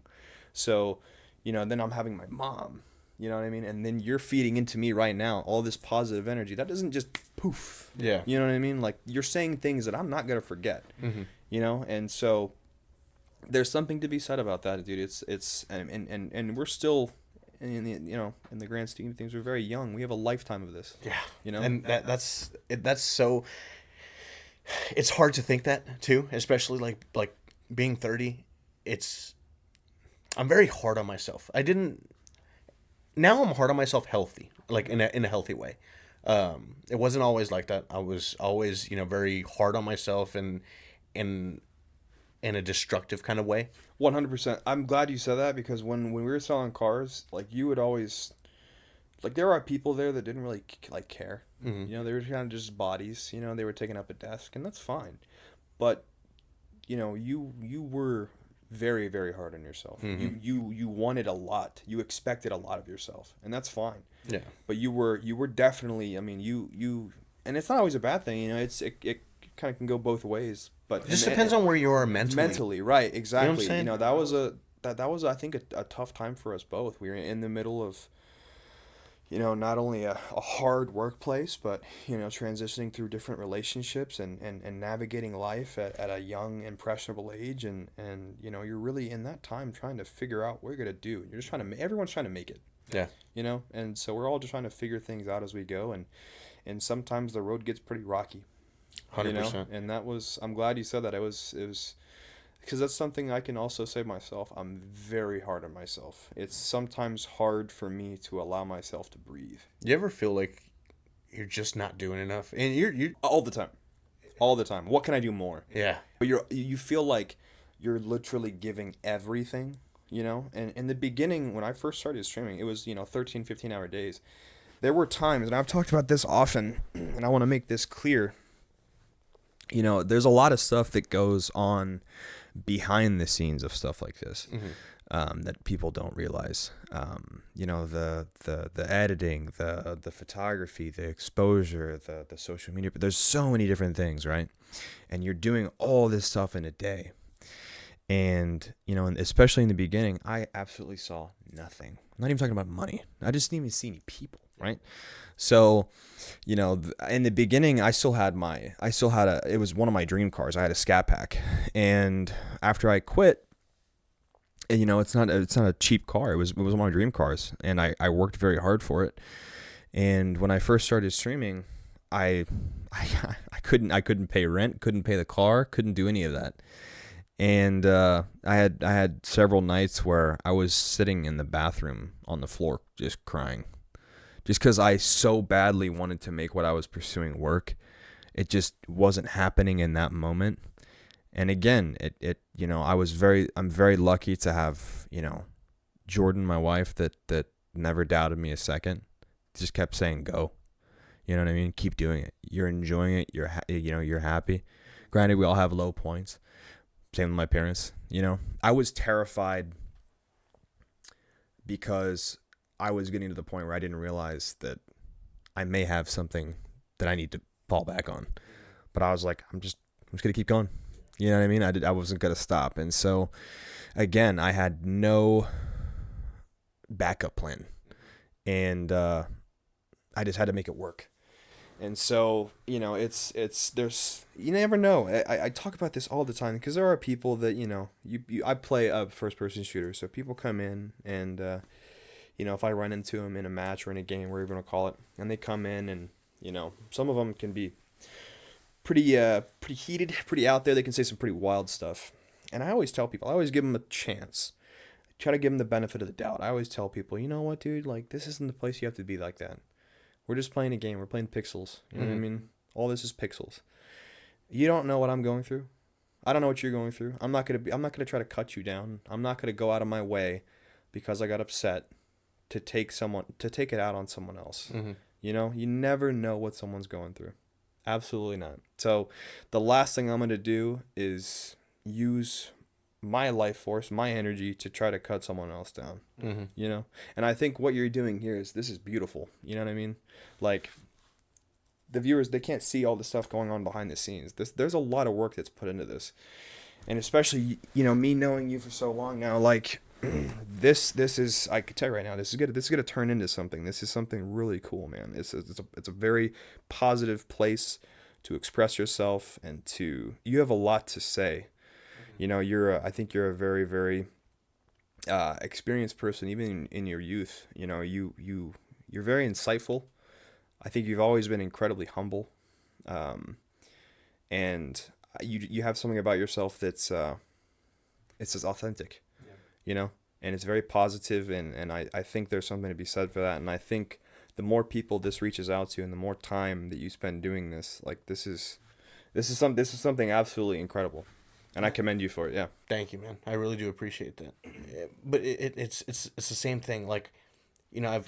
So, you know, then I'm having my mom, you know what I mean? And then you're feeding into me right now all this positive energy. That doesn't just poof. Yeah. You know what I mean? Like, you're saying things that I'm not going to forget, you know? And so there's something to be said about that, dude. And we're still, in the, you know, in the grand scheme of things, we're very young. We have a lifetime of this. Yeah. You know? And that's so, it's hard to think that too, especially like being 30. I'm very hard on myself. Now I'm hard on myself healthy, like in a healthy way. It wasn't always like that. I was always, you know, very hard on myself and in a destructive kind of way. 100%. I'm glad you said that, because when we were selling cars, like, you would always, like, there are people there that didn't really like care. You know, they were kind of just bodies. You know, they were taking up a desk, and that's fine. But, you know, you were very, very hard on yourself. You wanted a lot. You expected a lot of yourself, and that's fine. Yeah. But you were definitely, I mean, you and it's not always a bad thing. You know, it kind of can go both ways. But It just depends on where you are mentally. Mentally, right? Exactly. You know what I'm saying? You know, that was I think a tough time for us both. We were in the middle of, you know, not only a hard workplace, but, you know, transitioning through different relationships and navigating life at a young, impressionable age. And, you know, you're really in that time trying to figure out what you're going to do. You're just everyone's trying to make it. Yeah. You know? And so we're all just trying to figure things out as we go. And sometimes the road gets pretty rocky. 100%. You know? And I'm glad you said that. It was because that's something I can also say myself. I'm very hard on myself. It's sometimes hard for me to allow myself to breathe. You ever feel like you're just not doing enough? And you're all the time. What can I do more? Yeah. But you feel like you're literally giving everything, you know? And in the beginning, when I first started streaming, it was, you know, 13, 15-hour days. There were times, and I've talked about this often, and I want to make this clear. You know, there's a lot of stuff that goes on behind the scenes of stuff like this that people don't realize. You know, the editing, the photography, the exposure, the social media. But there's so many different things, right? And you're doing all this stuff in a day. And, you know, and especially in the beginning, I absolutely saw nothing. I'm not even talking about money. I just didn't even see any people, right? So, you know, in the beginning, it was one of my dream cars. I had a Scat Pack. And after I quit, you know, it's not a cheap car. It was one of my dream cars. And I worked very hard for it. And when I first started streaming, I couldn't pay rent, couldn't pay the car, couldn't do any of that. And I had several nights where I was sitting in the bathroom on the floor just crying. Just because I so badly wanted to make what I was pursuing work. It just wasn't happening in that moment. And again, it you know, I'm very lucky to have, you know, Jordan, my wife, that never doubted me a second. Just kept saying go. You know what I mean? Keep doing it. You're enjoying it. You're happy. Granted, we all have low points. Same with my parents. You know, I was terrified because I was getting to the point where I didn't realize that I may have something that I need to fall back on. But I was like, I'm just gonna keep going. You know what I mean? I wasn't gonna stop. And so again, I had no backup plan, and I just had to make it work. And so, you know, there's, you never know. I talk about this all the time because there are people that, you know, I play a first person shooter. So people come in and, you know, if I run into them in a match or in a game, whatever you want to call it, and they come in and, you know, some of them can be pretty heated, pretty out there. They can say some pretty wild stuff. And I always tell people, I always give them a chance. I try to give them the benefit of the doubt. I always tell people, you know what, dude, like, this isn't the place you have to be like that. We're just playing a game. We're playing pixels. You know what I mean? All this is pixels. You don't know what I'm going through. I don't know what you're going through. I'm not gonna try to cut you down. I'm not gonna go out of my way because I got upset to take it out on someone else. You know, you never know what someone's going through. Absolutely not. So the last thing I'm gonna do is use my life force, my energy to try to cut someone else down, you know? And I think what you're doing here this is beautiful. You know what I mean? Like, the viewers, they can't see all the stuff going on behind the scenes. There's a lot of work that's put into this. And especially, you know, me knowing you for so long now, like, this is, I can tell you right now, this is gonna turn into something. This is something really cool, man. It's a very positive place to express yourself, and you have a lot to say. You know, I think you're a very, very experienced person, even in your youth. You know, you're very insightful. I think you've always been incredibly humble, and you have something about yourself that's it's just authentic. Yeah. You know, and it's very positive, and I think there's something to be said for that. And I think the more people this reaches out to, and the more time that you spend doing this, like, this is something absolutely incredible. And I commend you for it. Yeah. Thank you, man. I really do appreciate that. But it's the same thing. Like, you know,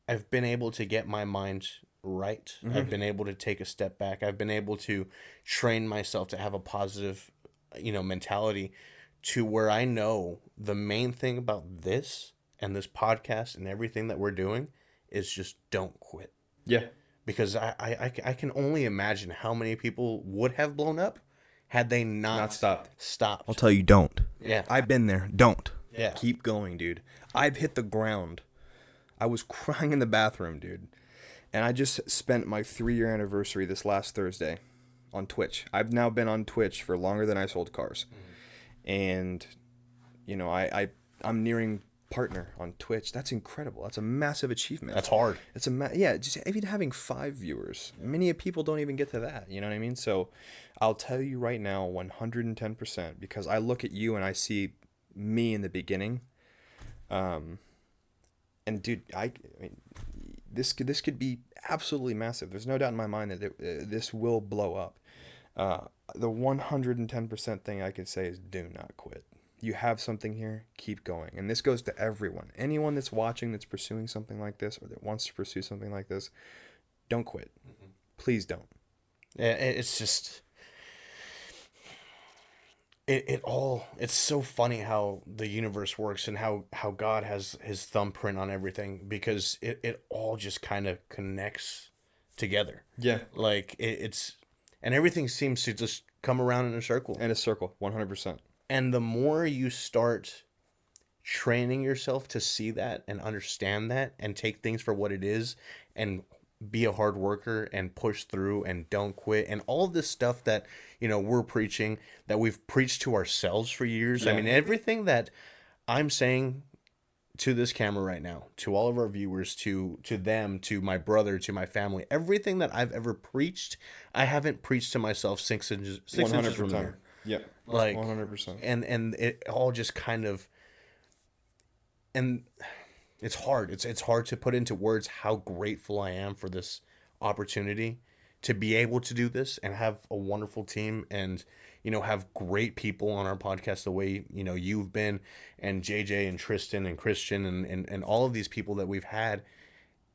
I've been able to get my mind right. I've been able to take a step back. I've been able to train myself to have a positive, you know, mentality, to where I know the main thing about this and this podcast and everything that we're doing is just don't quit. Yeah. Because I can only imagine how many people would have blown up had they not stopped. I'll tell you, don't. Yeah. I've been there. Don't. Yeah. Keep going, dude. I've hit the ground. I was crying in the bathroom, dude. And I just spent my 3-year anniversary this last Thursday on Twitch. I've now been on Twitch for longer than I sold cars. And, you know, I'm nearing partner on Twitch. That's incredible. That's a massive achievement. That's hard. It's just even having 5 viewers. Many people don't even get to that. You know what I mean? So I'll tell you right now, 110%, because I look at you and I see me in the beginning. And dude, I mean, this could be absolutely massive. There's no doubt in my mind that this will blow up. The 110% thing I can say is do not quit. You have something here, keep going. And this goes to everyone. Anyone that's watching that's pursuing something like this, or that wants to pursue something like this, don't quit. Please don't. Yeah, it's just... It's so funny how the universe works, and how God has his thumbprint on everything, because it all just kind of connects together. Yeah. Like, and everything seems to just come around in a circle. 100%. And the more you start training yourself to see that and understand that and take things for what it is, and be a hard worker and push through and don't quit, and all this stuff that, you know, we're preaching, that we've preached to ourselves for years. Yeah. I mean, everything that I'm saying to this camera right now, to all of our viewers, to them, to my brother, to my family, everything that I've ever preached, I haven't preached to myself 6 inches from there. Yeah, like 100%. And it all just kind of, and it's hard. It's hard to put into words how grateful I am for this opportunity to be able to do this and have a wonderful team, and, you know, have great people on our podcast the way, you know, you've been, and JJ and Tristan and Christian and all of these people that we've had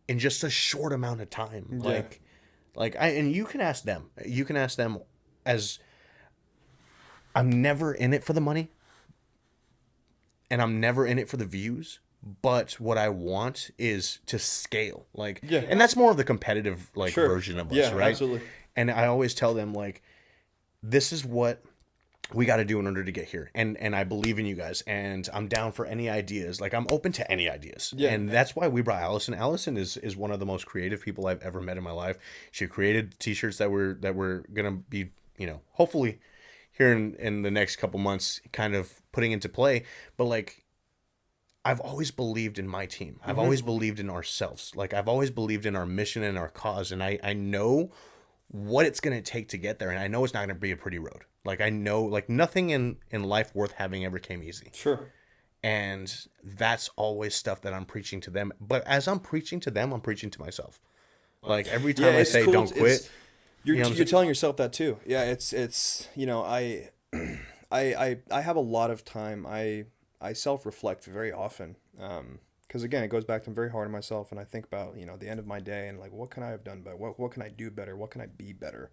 in just a short amount of time. Yeah. And you can ask them. You can ask them, as I'm never in it for the money, and I'm never in it for the views. but what I want is to scale. Like, Yeah. and that's more of the competitive like Sure. version of us, Yeah, right? absolutely. And I always tell them like, this is what we got to do in order to get here. And I believe in you guys, and I'm down for any ideas. Like, I'm open to any ideas. Yeah. And that's why we brought Allison. Allison is one of the most creative people I've ever met in my life. She created t-shirts that we're going to be, hopefully here in the next couple months kind of putting into play. But like, I've always believed in my team. I've always believed in ourselves. Like, I've always believed in our mission and our cause. And I know what it's going to take to get there. And I know it's not going to be a pretty road. Like, I know, like, nothing in life worth having ever came easy. Sure. And that's always stuff that I'm preaching to them. But as I'm preaching to them, I'm preaching to myself. Like, every time I it's say cool. don't quit, You're, You know what I'm you're saying? telling yourself that too. Yeah, it's I have a lot of time. I self-reflect very often. Because again, it goes back to I'm very hard on myself, and I think about the end of my day and like what can I have done better? What can I do better? What can I be better?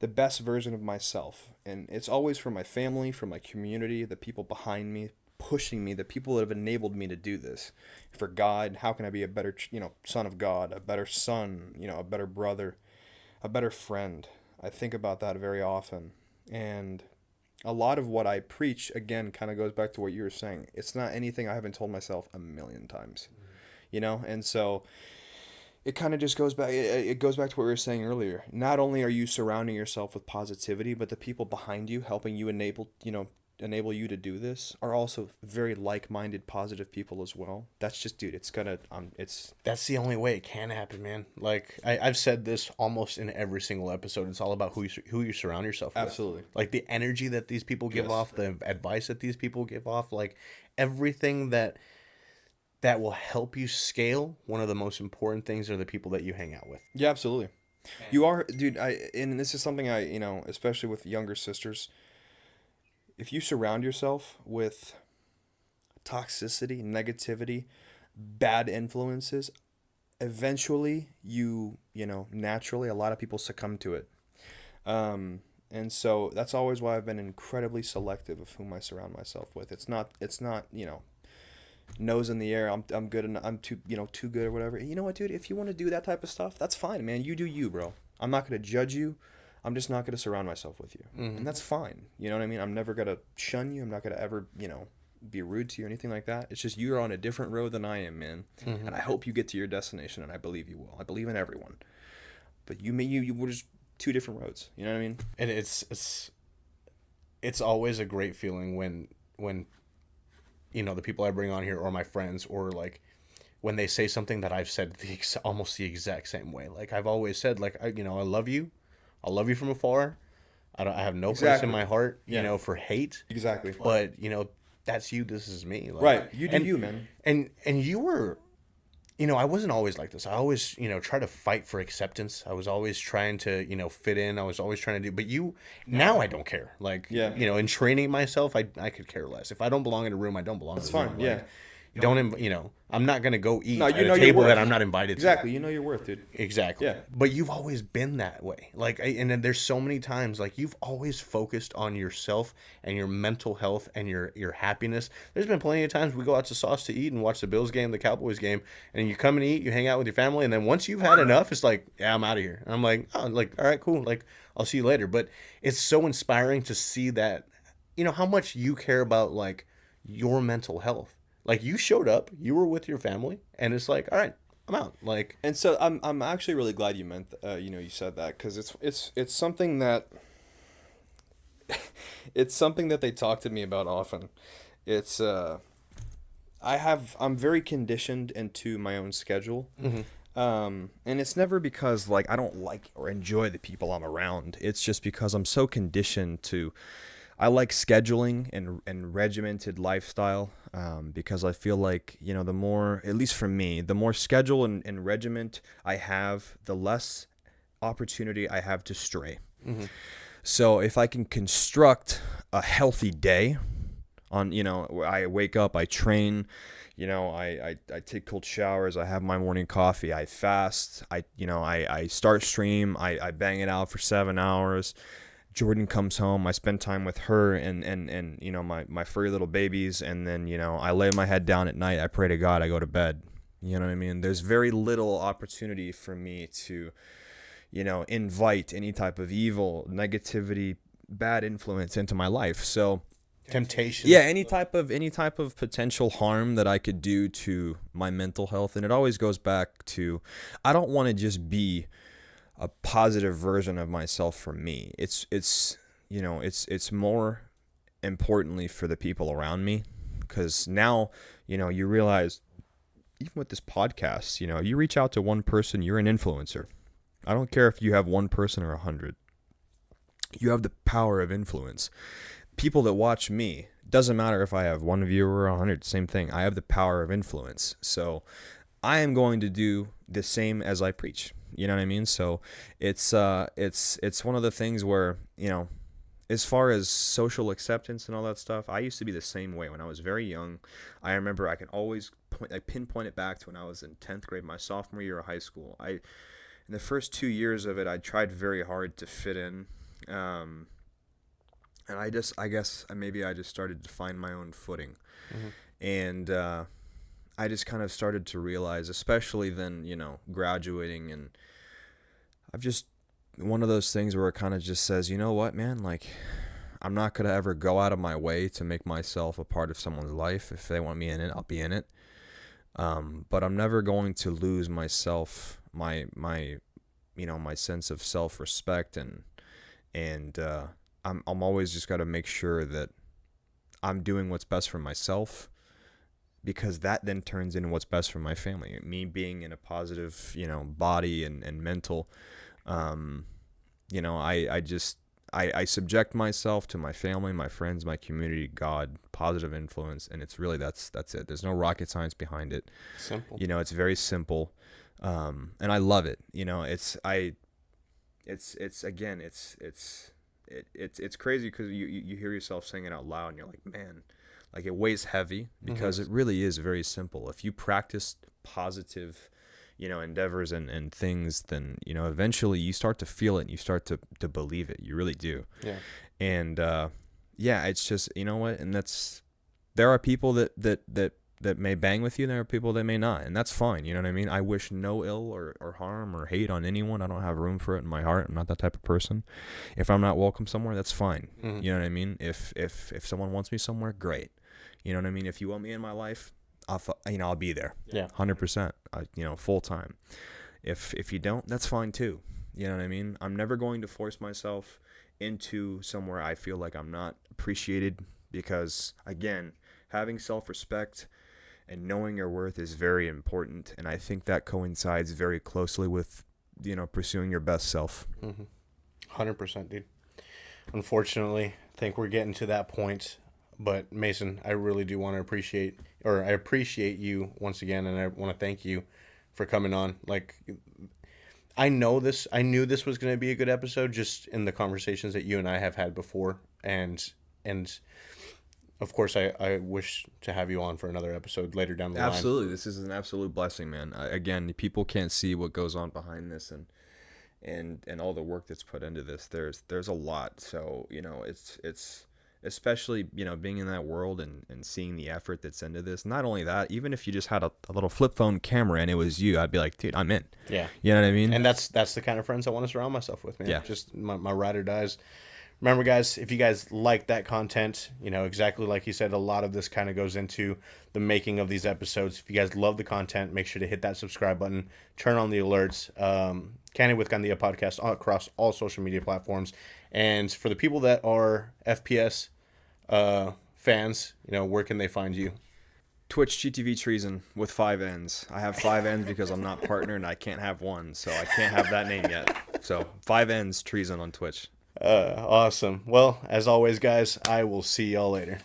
The best version of myself, and it's always for my family, for my community, the people behind me, pushing me, the people that have enabled me to do this. For God, how can I be a better son of God, a better son, a better brother, a better friend? I think about that very often, and a lot of what I preach again kind of goes back to what you were saying. It's not anything I haven't told myself a million times, and so it kind of just goes back. It goes back to what we were saying earlier. Not only are you surrounding yourself with positivity, but the people behind you helping you enable you to do this are also very like-minded, positive people as well. That's just, dude. It's that's the only way it can happen, man. Like, I've said this almost in every single episode. It's all about who you surround yourself with. Absolutely. Like, the energy that these people give Yes. off, the advice that these people give off, like, everything that will help you scale. One of the most important things are the people that you hang out with. Yeah, absolutely. You are, dude. And this is something especially with younger sisters. If you surround yourself with toxicity, negativity, bad influences, eventually naturally a lot of people succumb to it. And so that's always why I've been incredibly selective of whom I surround myself with. It's not nose in the air. I'm good and I'm too good or whatever. You know what, dude? If you want to do that type of stuff, that's fine, man. You do you, bro. I'm not gonna judge you. I'm just not gonna surround myself with you, and that's fine. You know what I mean? I'm never gonna shun you. I'm not gonna ever be rude to you or anything like that. It's just you're on a different road than I am, man. And I hope you get to your destination, and I believe you will. I believe in everyone, but we're just two different roads. You know what I mean? And it's always a great feeling when the people I bring on here or my friends, or like when they say something that I've said almost the exact same way. Like, I've always said, like, I love you. I'll love you from afar. I have no place in my heart, for hate. Exactly. But that's you. This is me. Like, Right. You do you, man. And you were, I wasn't always like this. I always, try to fight for acceptance. I was always trying to, fit in. I was always trying to do. But now I don't care. Like, Yeah. In training myself, I could care less. If I don't belong in a room, I don't belong. That's in a room. fine. Like, Yeah. I'm not gonna go eat No, at you know a your table worth. that I'm not invited Exactly. to. You know your worth, dude. Exactly. Yeah. But you've always been that way. Like, and then there's so many times, like, you've always focused on yourself and your mental health and your happiness. There's been plenty of times we go out to Sauce to eat and watch the Bills game, the Cowboys game, and you come and eat, you hang out with your family, and then once you've had enough, it's like, yeah, I'm out of here. And I'm like, oh, like, all right, cool. Like, I'll see you later. But it's so inspiring to see that, how much you care about, like, your mental health. Like, you showed up, you were with your family, and it's like, all right, I'm out. Like, And so I'm actually really glad you meant you said that, because it's something that it's something that they talk to me about often. It's I'm very conditioned into my own schedule. And it's never because like I don't like or enjoy the people I'm around. It's just because I'm so conditioned to. I like scheduling and regimented lifestyle because I feel like, the more, at least for me, the more schedule and regiment I have, the less opportunity I have to stray. So if I can construct a healthy day on, I wake up, I train, I take cold showers, I have my morning coffee, I fast, I start stream, I bang it out for 7 hours. Jordan comes home, I spend time with her and you know, my furry little babies, and then, you know, I lay my head down at night, I pray to God, I go to bed. You know what I mean? There's very little opportunity for me to, you know, invite any type of evil, negativity, bad influence into my life. So Temptation. yeah, any type of potential harm that I could do to my mental health. And it always goes back to, I don't want to just be a positive version of myself for me. It's you know, it's more importantly for the people around me, because now, you know, you realize, even with this podcast, you know, you reach out to one person, you're an influencer. I don't care if you have one person or 100. You have the power of influence. People that watch me, doesn't matter if I have one viewer or 100, same thing. I have the power of influence. So I am going to do the same as I preach. You know what I mean? So it's one of the things where, you know, as far as social acceptance and all that stuff, I used to be the same way when I was very young. I remember I can always pinpoint it back to when I was in 10th grade, my sophomore year of high school. In the first 2 years of it, I tried very hard to fit in. And I guess maybe I just started to find my own footing. And I just kind of started to realize, especially then, you know, graduating, and I've just, one of those things where it kind of just says, you know what, man, like, I'm not going to ever go out of my way to make myself a part of someone's life. If they want me in it, I'll be in it. But I'm never going to lose myself, my you know, my sense of self-respect, and I'm always just got to make sure that I'm doing what's best for myself, because that then turns into what's best for my family. Me being in a positive, you know, body and mental, you know, I subject myself to my family, my friends, my community, God, positive influence, and it's really, that's it. There's no rocket science behind it. Simple. You know, it's very simple, and I love it. You know, it's crazy because you hear yourself saying it out loud, and you're like, man, like, it weighs heavy, because it really is very simple. If you practice positive, you know, endeavors and things, then, you know, eventually you start to feel it and you start to believe it. You really do. Yeah. And yeah, it's just, you know what, and there are people that may bang with you, and there are people that may not, and that's fine. You know what I mean? I wish no ill or harm or hate on anyone. I don't have room for it in my heart. I'm not that type of person. If I'm not welcome somewhere, that's fine. You know what I mean? If someone wants me somewhere, great. You know what I mean? If you want me in my life, I'll be there. Yeah. 100%. You know, full time. If you don't, that's fine too. You know what I mean? I'm never going to force myself into somewhere I feel like I'm not appreciated, because, again, having self-respect and knowing your worth is very important, and I think that coincides very closely with, you know, pursuing your best self. 100%, dude. Unfortunately, I think we're getting to that point. But Mason, I really do want to appreciate you once again, and I want to thank you for coming on. Like, I knew this was going to be a good episode just in the conversations that you and I have had before, and of course I wish to have you on for another episode later down the line. Absolutely, this is an absolute blessing, man. Again, people can't see what goes on behind this, and all the work that's put into this. There's a lot, so, you know, it's especially, you know, being in that world and seeing the effort that's into this. Not only that, even if you just had a little flip phone camera and it was you, I'd be like, dude, I'm in. Yeah. You know what I mean? And that's the kind of friends I want to surround myself with, man. Yeah. Just my ride or dies. Remember, guys, if you guys like that content, you know, exactly like you said, a lot of this kind of goes into the making of these episodes. If you guys love the content, make sure to hit that subscribe button, turn on the alerts. Candid with Candia podcast across all social media platforms. And for the people that are FPS fans, you know, where can they find you? Twitch GTV Treason with 5 N's. I have 5 N's because I'm not partner and I can't have one, so I can't have that name yet. So 5 N's Treason on Twitch. Awesome. Well, as always, guys, I will see y'all later.